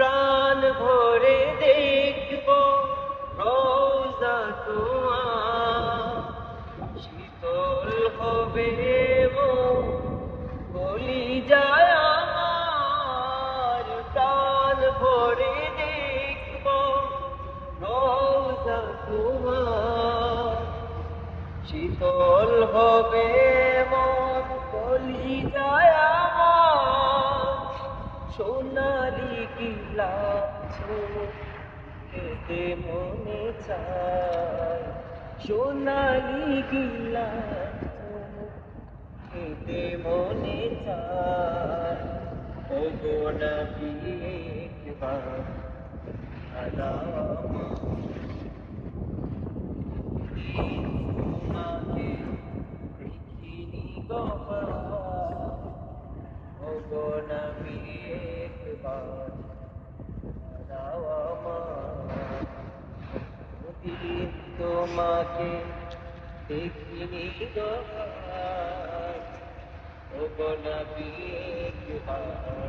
প্রাণ ভরে দেখব রোজা তোমার, শীতল হবে কলিজায় আমার। প্রাণ ভরে দেখব রোজা তোমার, শীতল হবে মন কলিজায় আমার। সোনালি গিলাস খেতে মনে চায়, সোনালি গিলাস খেতে মনে চায়। ওগো নবী একবার সালাম তোমাকে দেখিনি গবার। ওগো নবী একবার দাও আমার, দিন তোমাকে দেখিনি গবার। ওগো নবী একবার